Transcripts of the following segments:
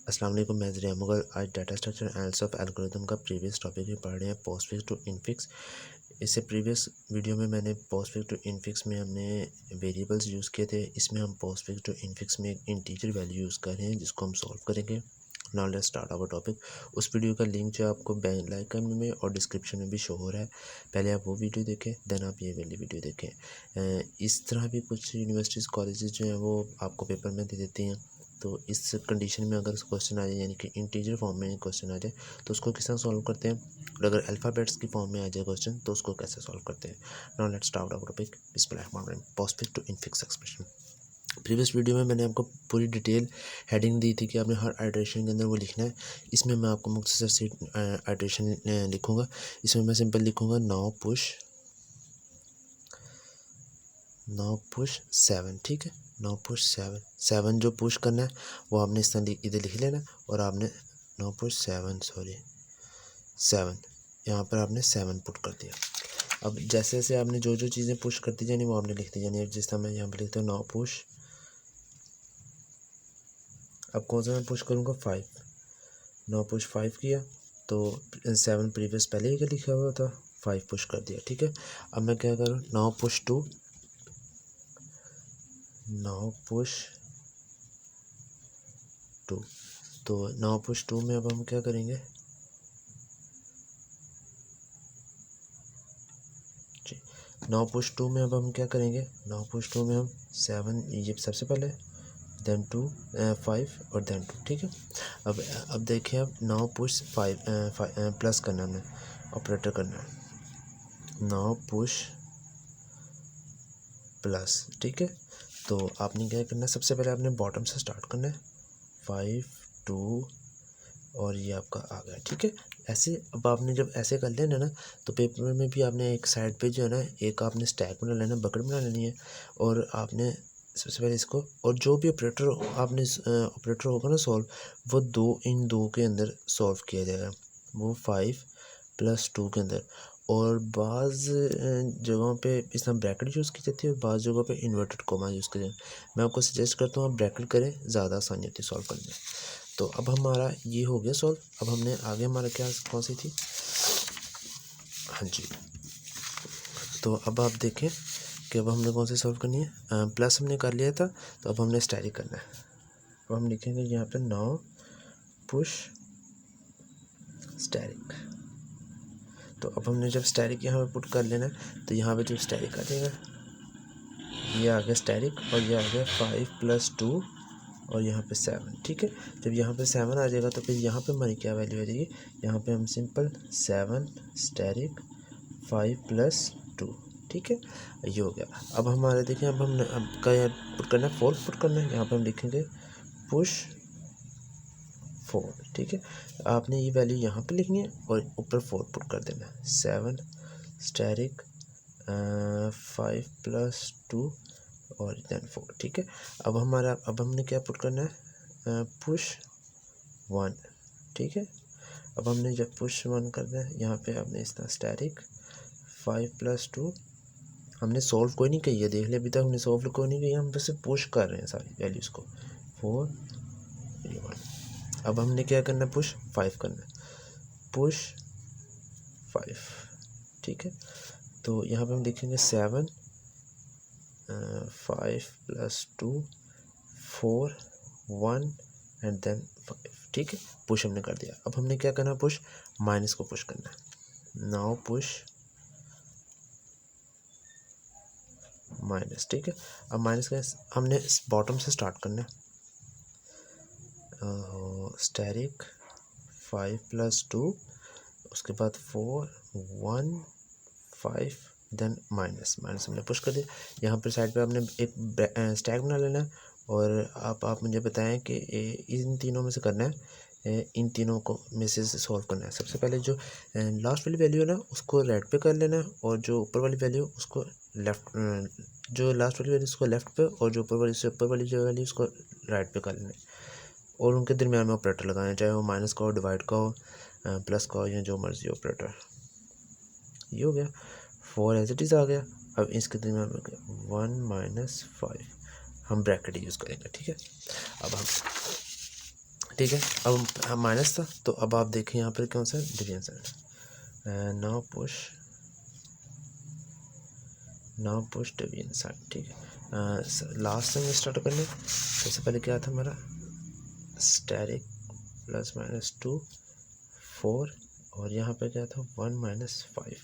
अस्सलाम वालेकुम, मैं ज़रिया मुगल। आज data structure analysis of algorithm का प्रीवियस टॉपिक ही पढ़ रहे हैं, पोस्टफिक्स टू इनफिक्स। इससे प्रीवियस वीडियो में मैंने पोस्टफिक्स टू इनफिक्स में हमने वेरिएबल्स यूज़ किए थे। इसमें हम पोस्टफिक्स टू इनफिक्स में एक इंटीजर वैल्यू यूज़ कर रहे हैं जिसको हम सॉल्व करेंगे। Now let's start our topic. उस वीडियो का लिंक जो आपको बेल आइकन में और डिस्क्रिप्शन में भी शो हो रहा है, पहले आप वो वीडियो देखें, देन आप ये वाली वीडियो देखें। इस तरह भी कुछ यूनिवर्सिटीज़ कॉलेजेस जो हैं वो आपको पेपर में दे देती हैं। तो इस कंडीशन में अगर क्वेश्चन आ जाए, यानी कि इंटीजर फॉर्म में क्वेश्चन आ जाए, तो उसको किस तरह सॉल्व करते हैं, और अगर अल्फ़ाबेट्स की फॉर्म में आ जाए क्वेश्चन तो उसको कैसे सॉल्व करते हैं। Now let's start our topic. बिस्मिल्लाहिर्रहमानिर्रहीम। Postfix to infix expression. Previous video में मैंने आपको पूरी डिटेल हेडिंग दी थी कि आपने हर आइटरेशन के अंदर वो लिखना है। इसमें मैं आपको मुख्तसर सी आइटरेशन लिखूँगा। इसमें मैं सिंपल लिखूँगा नाउ पुश 7। ठीक है, नाउ पुश 7 जो पुश करना है वो आपने इस तरह इधर लिख लेना, और आपने नाउ पुश 7 यहाँ पर आपने 7 पुट कर दिया। अब जैसे जैसे आपने जो जो चीज़ें पुश करती जानी वो आपने लिख दी जानी। जिस तरह मैं यहाँ पर लिखता हूँ नाउ पुश, अब कौन सा मैं पुश करूँगा 5। नाउ पुश 5 किया तो 7 प्रीवियस पहले ही लिखा हुआ था, 5 पुश कर दिया। ठीक है, अब मैं क्या करूँ, नाउ पुश 2 तो नाउ पुश 2 में अब हम क्या करेंगे जी, नाउ पुश 2 में अब हम क्या करेंगे, नाउ पुश 2 में हम 7 ये सबसे पहले, देन 5 और देन 2। ठीक है, अब देखिए, अब नाउ पुश 5 प्लस करना है, हमने ऑपरेटर करना है, नाउ पुश प्लस। ठीक है, तो आपने क्या करना है, सबसे पहले आपने बॉटम से स्टार्ट करना है, 5 2 और ये आपका आ गया। ठीक है, ऐसे अब आपने जब ऐसे कर लेना ना, तो पेपर में भी आपने एक साइड पे जो है ना, एक आपने स्टैक बना लेना, बकेट बना लेनी है, और आपने सबसे पहले इसको, और जो भी ऑपरेटर आपने ऑपरेटर होगा ना सॉल्व, वो इन दो के अंदर सॉल्व किया जाएगा, वो 5 + 2 के अंदर। और बाज़ जगहों पे इस तरह ब्रैकेट यूज़ की जाती है, और बाज़ जगहों पे इन्वर्टेड कोमा यूज़ किया जाता है। मैं आपको सजेस्ट करता हूँ आप ब्रैकेट करें, ज़्यादा आसानी होती है सॉल्व करने में। तो अब हमारा ये हो गया सॉल्व। अब हमने आगे हमारा क्या कौन सी थी, हाँ जी, तो अब आप देखें कि अब हमने कौन सी सॉल्व करनी है। प्लस हमने कर लिया था, तो अब हमने स्टैटिक करना है। अब हम लिखेंगे यहाँ पे नाउ पुश स्टैटिक। तो अब हमने जब स्टैटिक यहाँ पे पुट कर लेना है, तो यहाँ पे जब स्टैटिक आ जाएगा, ये आ गया स्टैटिक, और ये आ गया 5 + 2 और यहाँ पे 7। ठीक है, जब यहाँ पे 7 आ जाएगा तो फिर यहाँ पे हमारी क्या वैल्यू आ जाएगी, यहाँ पे हम सिंपल 7 स्टैटिक 5 + 2। ठीक है, ये हो गया। अब हमारे देखें, अब हम अब का यहाँ पुट करना है, 4 पुट करना है, यहाँ पे हम लिखेंगे पुश 4। ठीक है, आपने ये वैल्यू यहाँ पे लिखनी है और ऊपर 4 पुट कर देना है, 7 स्टैटिक 5 + 2 और देन 4। ठीक है, अब हमने क्या पुट करना है, पुश 1। ठीक है, अब हमने जब पुश 1 करना है, यहाँ पे आपने इस तरह स्टैटिक 5 + 2, हमने सॉल्व कोई नहीं की है, देख ले, अभी तक हमने सॉल्व कोई नहीं की, हम बस पुश कर रहे हैं सारी वैल्यूज़ को, 4 1। अब हमने क्या करना है, पुश 5 करना है, पुश 5। ठीक है, तो यहाँ पे हम लिखेंगे 7 5 + 2 4 1 एंड देन 5। ठीक है, पुश हमने कर दिया। अब हमने क्या करना है, पुश माइनस को पुश करना है, नाउ पुश माइनस। ठीक है, अब माइनस का हमने बॉटम से स्टार्ट करना है, स्टैटिक 5 + 2, उसके बाद 4 1 5 देन माइनस हमने पुश कर दिया। यहाँ पर साइड पे आपने एक स्टैक बना लेना है, और आप मुझे बताएं कि इन तीनों में से करना है, इन तीनों को में से सॉल्व करना है। सबसे पहले जो लास्ट वाली वैल्यू है ना, उसको राइट पे कर लेना है, और जो ऊपर वाली वैल्यू उसको लेफ्ट, जो लास्ट वाली वैल्यू उसको लेफ्ट पे, और जो ऊपर वाली जो वैल्यू उसको राइट पे कर लेना है, और उनके दरमियान में ऑपरेटर लगाना है, चाहे वो माइनस का हो, डिवाइड का हो, प्लस का हो, या जो मर्जी ऑपरेटर। ये हो गया, 4 एज इट इज़ आ गया। अब इसके दरमियान में 1 - 5 हम ब्रैकेट यूज़ करेंगे। ठीक है, अब हम ठीक है। अब माइनस था तो अब आप देखें यहाँ पर कौन सा division sign, now push division sign. ठीक है, लास्ट से स्टार्ट करने सबसे पहले क्या था हमारा स्टैटिक प्लस माइनस 2 4 और यहाँ पे क्या था 1 माइनस 5।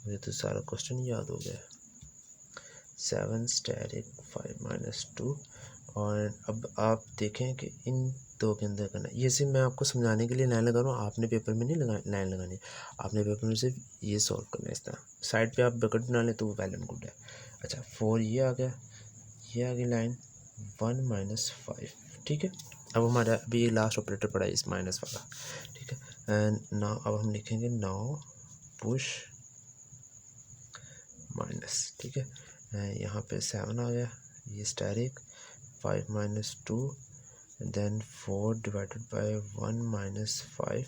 मुझे तो सारा क्वेश्चन याद हो गया। 7 स्टैटिक 5 माइनस 2। और अब आप देखें कि इन दो के अंदर करना, ये सिर्फ मैं आपको समझाने के लिए लाइन लगा रहा हूँ, आपने पेपर में नहीं लाइन लगानी, आपने पेपर में सिर्फ ये सॉल्व करना है। इस तरह साइड पे आप ब्रैकेट बना लें तो वो वेल एंड गुड है। अच्छा 4 ये आ गया, ये आ गई लाइन 1 माइनस 5। ठीक है, अब हमारा अभी ये लास्ट ऑपरेटर पड़ा है इस माइनस वाला। ठीक है, एंड नाउ अब हम लिखेंगे नाउ पुश माइनस। ठीक है, यहाँ पे 7 आ गया, ये static 5 minus 2 then 4 divided by 1 minus 5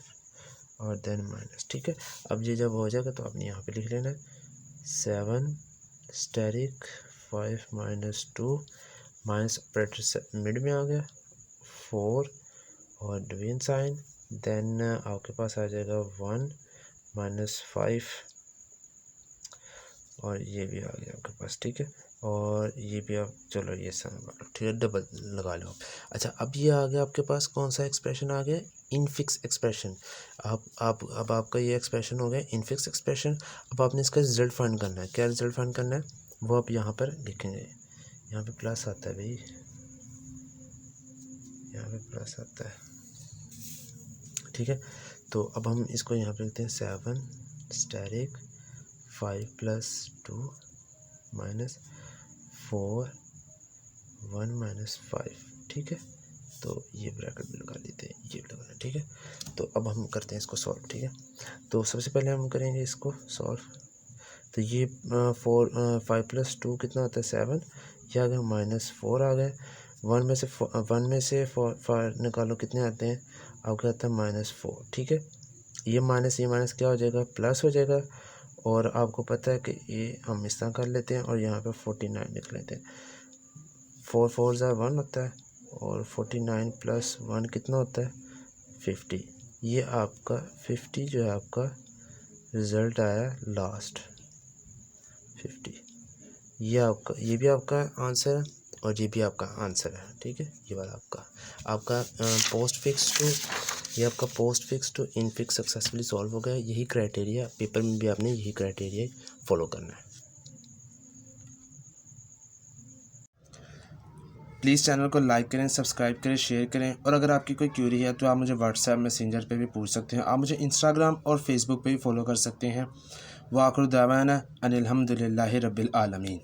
और देन माइनस। ठीक है, अब ये जब हो जाएगा तो आपने यहाँ पे लिख लेना है 7 static 5 minus 2 minus operator mid में आ गया 4 और डिवीजन साइन, देन आपके पास आ जाएगा 1 माइनस 5 और ये भी आ गया आपके पास। ठीक है, और ये भी आप चलो ये सब ठीक है डबल लगा लो। अच्छा अब ये आ गया आपके पास कौन सा एक्सप्रेशन आ गया इनफिक्स एक्सप्रेशन। अब आपका ये एक्सप्रेशन हो गया इनफिक्स एक्सप्रेशन। अब आपने इसका रिजल्ट फाइंड करना है। क्या रिजल्ट फाइंड करना है वो आप यहाँ पर लिखेंगे, यहाँ पे प्लस आता है भाई, यहाँ पे प्लस आता है। ठीक है, तो अब हम इसको यहाँ पे लिखते हैं 7 स्टैटिक 5 प्लस 2 माइनस 4 1 माइनस 5। ठीक है, तो ये ब्रैकेट भी लगा लेते हैं, ये भी लगाना। ठीक है, तो अब हम करते हैं इसको सॉल्व। ठीक है, तो सबसे पहले हम करेंगे इसको सॉल्व। तो ये 5 प्लस 2 कितना होता है 7, ये आ गया माइनस 4 आ गए। 1 में से 4 निकालो कितने आते हैं, आपका आता है माइनस 4। ठीक है, ये माइनस क्या हो जाएगा प्लस हो जाएगा। और आपको पता है कि ये हम इस तरह कर लेते हैं और यहाँ पे 49 लिख लेते हैं। 4 4 1 होता है और 49 प्लस 1 कितना होता है 50। ये आपका 50 जो है आपका रिज़ल्ट आया लास्ट 50। ये भी आपका आंसर है और ये भी आपका आंसर है। ठीक है, ये वाला आपका postfix to infix successfully solve हो गया। यही क्राइटेरिया पेपर में भी आपने यही क्राइटेरिया फॉलो करना है। प्लीज़ चैनल को लाइक करें, सब्सक्राइब करें, शेयर करें। और अगर आपकी कोई क्यूरी है तो आप मुझे व्हाट्सएप मैसेंजर पे भी पूछ सकते हैं। आप मुझे इंस्टाग्राम और फेसबुक पे भी फॉलो कर सकते हैं। वाखिर दावाना अनिल हम्दुलिल्लाहि रब्बिल आलमीन।